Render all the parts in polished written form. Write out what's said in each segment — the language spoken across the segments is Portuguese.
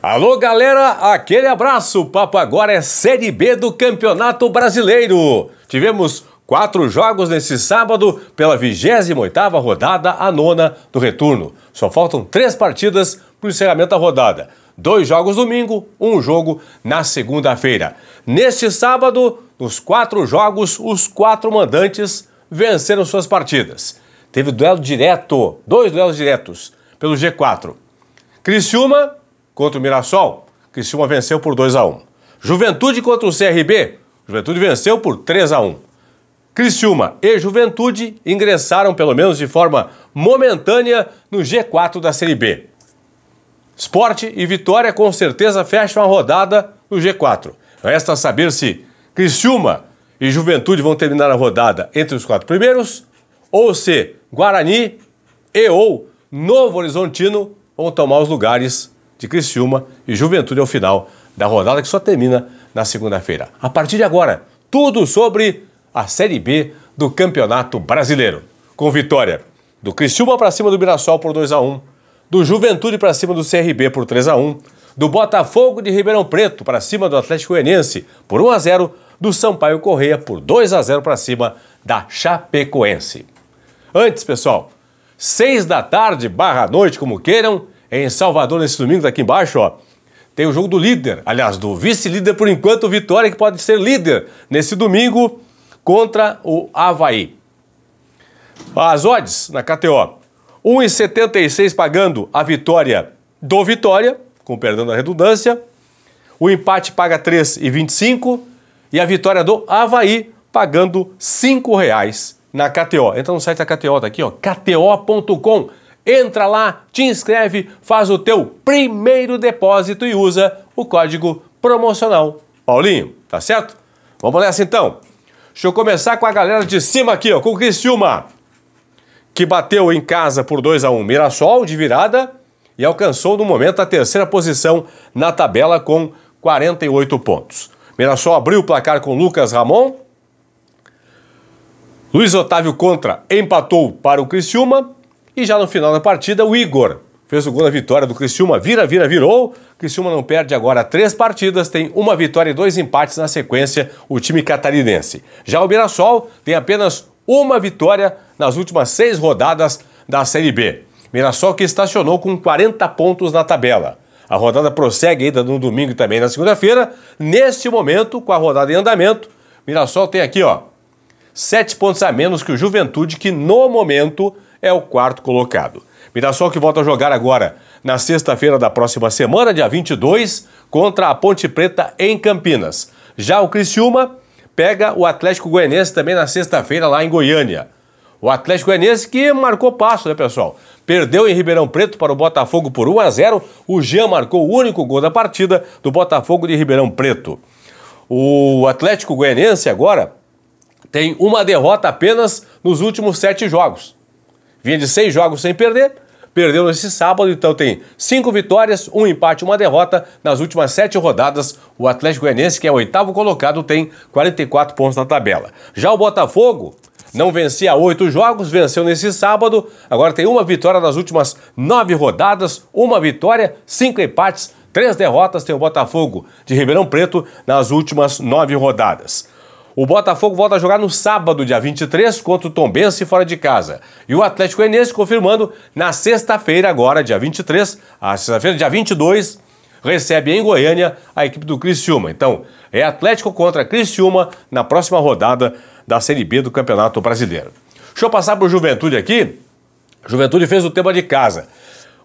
Alô, galera, aquele abraço. O papo agora é Série B do Campeonato Brasileiro. Tivemos 4 jogos nesse sábado pela 28ª rodada, a 9ª do retorno. Só faltam 3 partidas para o encerramento da rodada. 2 jogos domingo, 1 jogo na segunda-feira. Neste sábado, nos 4 jogos, os 4 mandantes venceram suas partidas. Teve duelo direto, 2 duelos diretos pelo G4. Criciúma contra o Mirassol. Criciúma venceu por 2-1. Juventude contra o CRB. Juventude venceu por 3-1. Criciúma e Juventude ingressaram, pelo menos de forma momentânea, no G4 da Série B. Sport e Vitória com certeza fecham a rodada no G4. Resta saber se Criciúma e Juventude vão terminar a rodada entre os 4 primeiros, ou se Guarani ou Novo Horizontino vão tomar os lugares de Criciúma e Juventude ao final da rodada, que só termina na segunda-feira. A partir de agora, tudo sobre a Série B do Campeonato Brasileiro. Com vitória do Criciúma para cima do Mirassol por 2-1, do Juventude para cima do CRB por 3-1, do Botafogo de Ribeirão Preto para cima do Atlético Goianiense por 1-0, do Sampaio Corrêa por 2-0 para cima da Chapecoense. Antes, pessoal, 6 da tarde, /noite, como queiram, em Salvador, nesse domingo, daqui embaixo, ó, tem o jogo do líder, aliás, do vice-líder por enquanto, Vitória, que pode ser líder nesse domingo contra o Avaí. As odds na KTO, 1,76 pagando a vitória do Vitória, com perdão da redundância, o empate paga 3,25 e a vitória do Avaí pagando R$ 5,00 na KTO. Entra no site da KTO, tá aqui, ó, kto.com. Entra lá, te inscreve, faz o teu primeiro depósito e usa o código promocional Paulinho, tá certo? Vamos nessa então. Deixa eu começar com a galera de cima aqui, ó, com o Criciúma, que bateu em casa por 2-1 Mirassol de virada e alcançou no momento a 3ª posição na tabela com 48 pontos. Mirassol abriu o placar com Lucas Ramon. Luiz Otávio Contra empatou para o Criciúma. E já no final da partida, o Igor fez o gol da vitória do Criciúma. Virou. Criciúma não perde agora 3 partidas, tem 1 vitória e 2 empates na sequência, o time catarinense. Já o Mirassol tem apenas 1 vitória nas últimas 6 rodadas da Série B. Mirassol que estacionou com 40 pontos na tabela. A rodada prossegue ainda no domingo e também na segunda-feira. Neste momento, com a rodada em andamento, Mirassol tem aqui, ó, 7 pontos a menos que o Juventude, que no momento é o 4º colocado. Mirassol que volta a jogar agora na sexta-feira da próxima semana, dia 22, contra a Ponte Preta em Campinas. Já o Criciúma pega o Atlético Goianiense também na sexta-feira lá em Goiânia. O Atlético Goianiense que marcou passo, né, pessoal? Perdeu em Ribeirão Preto para o Botafogo por 1-0. O Jean marcou o único gol da partida do Botafogo de Ribeirão Preto. O Atlético Goianiense agora tem 1 derrota apenas nos últimos 7 jogos. Vinha de 6 jogos sem perder, perdeu nesse sábado, então tem 5 vitórias, 1 empate, 1 derrota. Nas últimas 7 rodadas, o Atlético Goianiense, que é o 8º colocado, tem 44 pontos na tabela. Já o Botafogo não vencia há 8 jogos, venceu nesse sábado, agora tem 1 vitória nas últimas 9 rodadas, 1 vitória, 5 empates, 3 derrotas, tem o Botafogo de Ribeirão Preto nas últimas 9 rodadas. O Botafogo volta a jogar no sábado, dia 23, contra o Tombense fora de casa. E o Atlético Goianiense confirmando na sexta-feira agora, dia 23, a sexta-feira, dia 22, recebe em Goiânia a equipe do Criciúma. Então, é Atlético contra Criciúma na próxima rodada da Série B do Campeonato Brasileiro. Deixa eu passar para o Juventude aqui. Juventude fez o tema de casa.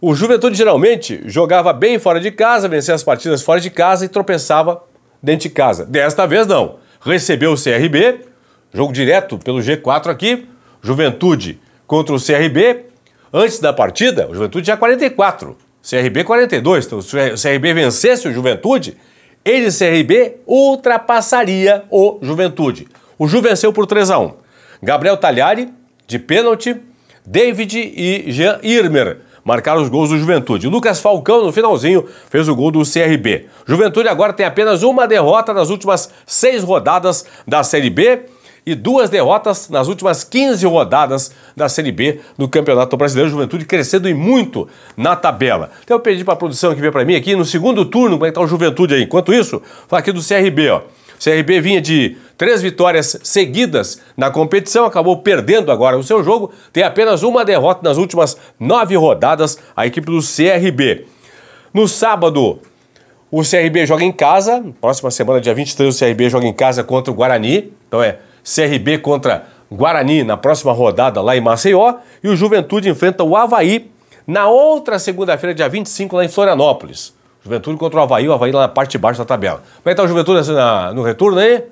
O Juventude geralmente jogava bem fora de casa, vencia as partidas fora de casa e tropeçava dentro de casa. Desta vez não. Recebeu o CRB, jogo direto pelo G4 aqui, Juventude contra o CRB. Antes da partida, o Juventude tinha 44, CRB 42. Então, se o CRB vencesse o Juventude, ele, CRB, ultrapassaria o Juventude. O Ju venceu por 3-1. Gabriel Talhari, de pênalti, David e Jean Irmer marcaram os gols do Juventude. Lucas Falcão, no finalzinho, fez o gol do CRB. Juventude agora tem apenas 1 derrota nas últimas 6 rodadas da Série B e 2 derrotas nas últimas 15 rodadas da Série B do Campeonato Brasileiro. Juventude crescendo e muito na tabela. Então eu pedi para a produção que veio para mim aqui no segundo turno, como é que tá o Juventude aí. Enquanto isso, falar aqui do CRB, ó. O CRB vinha de 3 vitórias seguidas na competição, acabou perdendo agora o seu jogo, tem apenas uma derrota nas últimas 9 rodadas, a equipe do CRB. No sábado, o CRB joga em casa, próxima semana, dia 23, o CRB joga em casa contra o Guarani, então é CRB contra Guarani na próxima rodada lá em Maceió, e o Juventude enfrenta o Avaí na outra segunda-feira, dia 25, lá em Florianópolis. Juventude contra o Avaí lá na parte de baixo da tabela. Como é que tá o Juventude no retorno aí?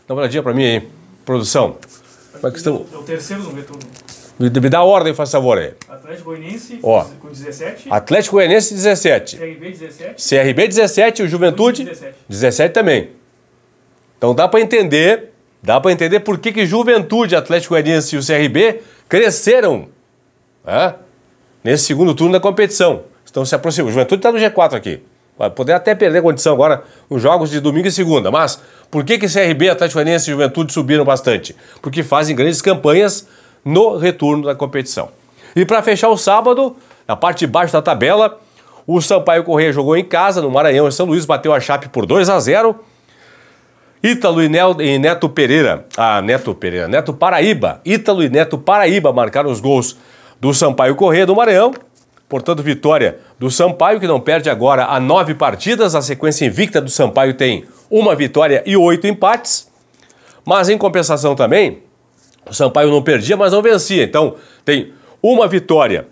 Dá uma olhadinha pra mim aí, produção. Como é que estão? É o terceiro no retorno. Me dá a ordem, faz favor aí. Atlético Goianiense com 17. Atlético Goianiense 17. CRB 17. CRB 17 e o Juventude 17 também. Então dá pra entender por que Juventude, Atlético Goianiense e o CRB cresceram nesse segundo turno da competição. Estão se aproximando. O Juventude está no G4 aqui. Vai poder até perder condição agora nos jogos de domingo e segunda. Mas por que CRB, Atlético Goianiense e Juventude subiram bastante? Porque fazem grandes campanhas no retorno da competição. E para fechar o sábado, na parte de baixo da tabela, o Sampaio Corrêa jogou em casa, no Maranhão, em São Luís, bateu a Chape por 2-0. Ítalo e Neto Paraíba. Ítalo e Neto Paraíba marcaram os gols do Sampaio Corrêa do Maranhão. Portanto, vitória do Sampaio, que não perde agora há 9 partidas. A sequência invicta do Sampaio tem 1 vitória e 8 empates. Mas, em compensação também, o Sampaio não perdia, mas não vencia. Então, tem 1 vitória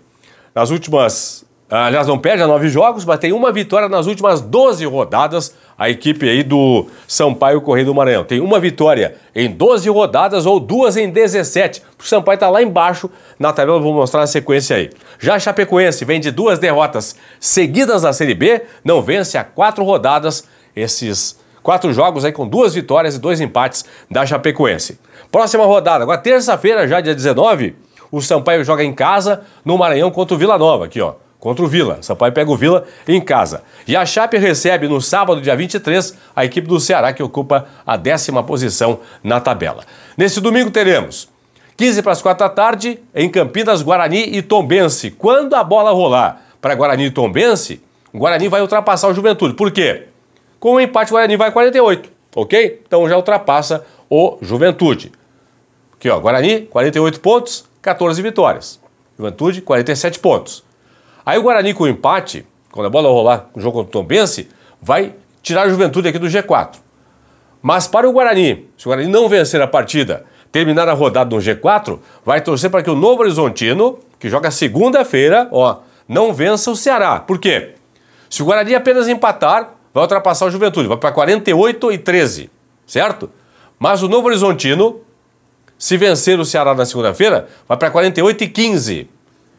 nas últimas... Aliás, não perde a 9 jogos, mas tem 1 vitória nas últimas 12 rodadas. A equipe aí do Sampaio Corrêa do Maranhão tem 1 vitória em 12 rodadas ou 2 em 17. O Sampaio está lá embaixo na tabela, vou mostrar a sequência aí. Já a Chapecoense vem de 2 derrotas seguidas na Série B, não vence há 4 rodadas, esses 4 jogos aí com 2 vitórias e 2 empates da Chapecoense. Próxima rodada, agora terça-feira, já dia 19, o Sampaio joga em casa no Maranhão contra o Vila Nova, aqui ó. Contra o Vila. Sampaio pega o Vila em casa. E a Chape recebe no sábado, dia 23, a equipe do Ceará, que ocupa a 10ª posição na tabela. Nesse domingo teremos 15 para as 4 da tarde, em Campinas, Guarani e Tombense. Quando a bola rolar para Guarani e Tombense, o Guarani vai ultrapassar o Juventude. Por quê? Com o empate, o Guarani vai 48, ok? Então já ultrapassa o Juventude. Aqui ó, Guarani, 48 pontos, 14 vitórias. Juventude, 47 pontos. Aí o Guarani com o empate, quando a bola rolar no jogo contra o Tombense, vai tirar a Juventude aqui do G4. Mas para o Guarani, se o Guarani não vencer a partida, terminar a rodada no G4, vai torcer para que o Novo Horizontino, que joga segunda-feira, não vença o Ceará. Por quê? Se o Guarani apenas empatar, vai ultrapassar o Juventude, vai para 48 e 13, certo? Mas o Novo Horizontino, se vencer o Ceará na segunda-feira, vai para 48 e 15.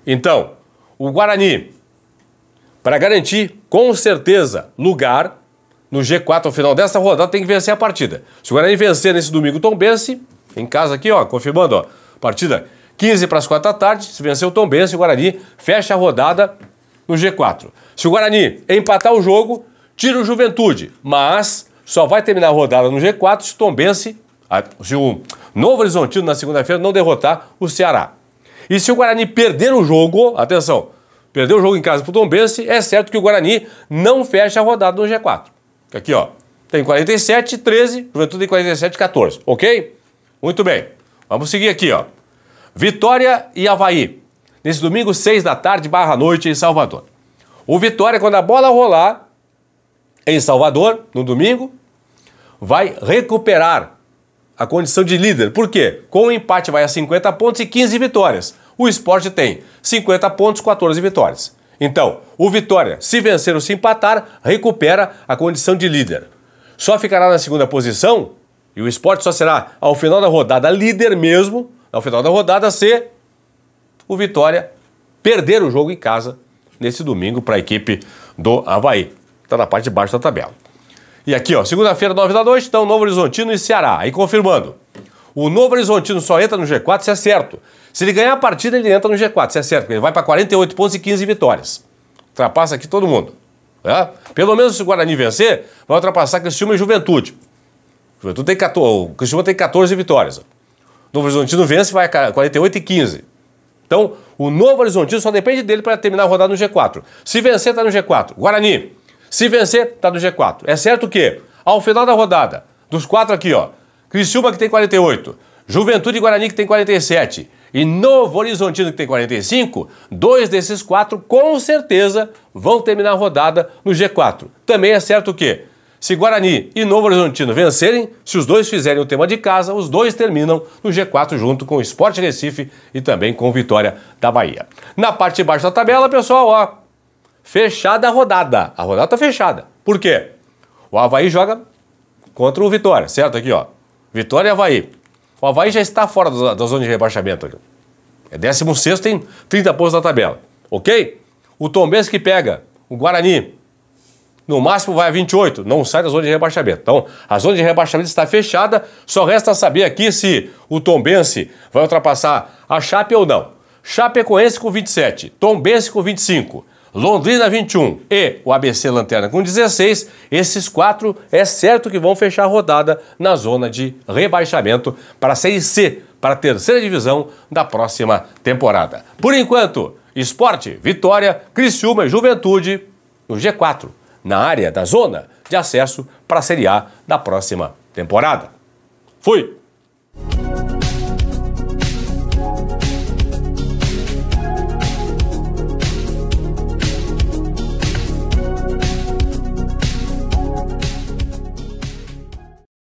Então, o Guarani, para garantir com certeza lugar no G4 ao final desta rodada, tem que vencer a partida. Se o Guarani vencer nesse domingo o Tombense, em casa aqui, ó, confirmando, ó, partida 15 para as 4 da tarde, se vencer o Tombense, o Guarani fecha a rodada no G4. Se o Guarani empatar o jogo, tira o Juventude, mas só vai terminar a rodada no G4 se o Tombense, se o Novo Horizontino na segunda-feira não derrotar o Ceará. E se o Guarani perder o jogo, atenção, perder o jogo em casa para o Tombense, é certo que o Guarani não fecha a rodada no G4. Aqui, ó, tem 47, 13, Juventude tem 47, 14, ok? Muito bem, vamos seguir aqui, ó. Vitória e Avaí, nesse domingo, 6 da tarde, /noite, em Salvador. O Vitória, quando a bola rolar em Salvador, no domingo, vai recuperar a condição de líder. Por quê? Com o empate vai a 50 pontos e 15 vitórias. O Sport tem 50 pontos, 14 vitórias. Então, o Vitória, se vencer ou se empatar, recupera a condição de líder. Só ficará na segunda posição e o Sport só será, ao final da rodada, líder mesmo, ao final da rodada, se o Vitória perder o jogo em casa nesse domingo para a equipe do Avaí. Está na parte de baixo da tabela. E aqui, ó, segunda-feira, 9 da noite, então Novo Horizontino e Ceará. Aí confirmando, o Novo Horizontino só entra no G4 se é certo. Se ele ganhar a partida, ele entra no G4, se é certo, porque ele vai para 48 pontos e 15 vitórias. Ultrapassa aqui todo mundo. Né? Pelo menos se o Guarani vencer, vai ultrapassar Criciúma e Juventude. O Criciúma tem 14 vitórias. Novo Horizontino vence, vai a 48 e 15. Então, o Novo Horizontino só depende dele para terminar a rodada no G4. Se vencer, está no G4. Guarani, se vencer, está no G4. É certo que, ao final da rodada, dos 4 aqui, ó, Criciúma que tem 48, Juventude e Guarani que tem 47 e Novo Horizontino que tem 45, 2 desses 4 com certeza vão terminar a rodada no G4. Também é certo que, se Guarani e Novo Horizontino vencerem, se os dois fizerem o tema de casa, os dois terminam no G4 junto com o Sport Recife e também com Vitória da Bahia. Na parte de baixo da tabela, pessoal, ó, fechada a rodada. A rodada tá fechada. Por quê? O Avaí joga contra o Vitória, certo? Aqui, ó. Vitória e Avaí. O Avaí já está fora da zona de rebaixamento. É 16º, tem 30 pontos na tabela. Ok? O Tombense que pega o Guarani, no máximo vai a 28, não sai da zona de rebaixamento. Então, a zona de rebaixamento está fechada, só resta saber aqui se o Tombense vai ultrapassar a Chape ou não. Chapecoense com 27, Tombense com 25, Londrina 21 e o ABC Lanterna com 16, esses 4 é certo que vão fechar a rodada na zona de rebaixamento para a Série C, para a terceira divisão da próxima temporada. Por enquanto, Sport, Vitória, Criciúma e Juventude no G4, na área da zona de acesso para a Série A da próxima temporada. Fui!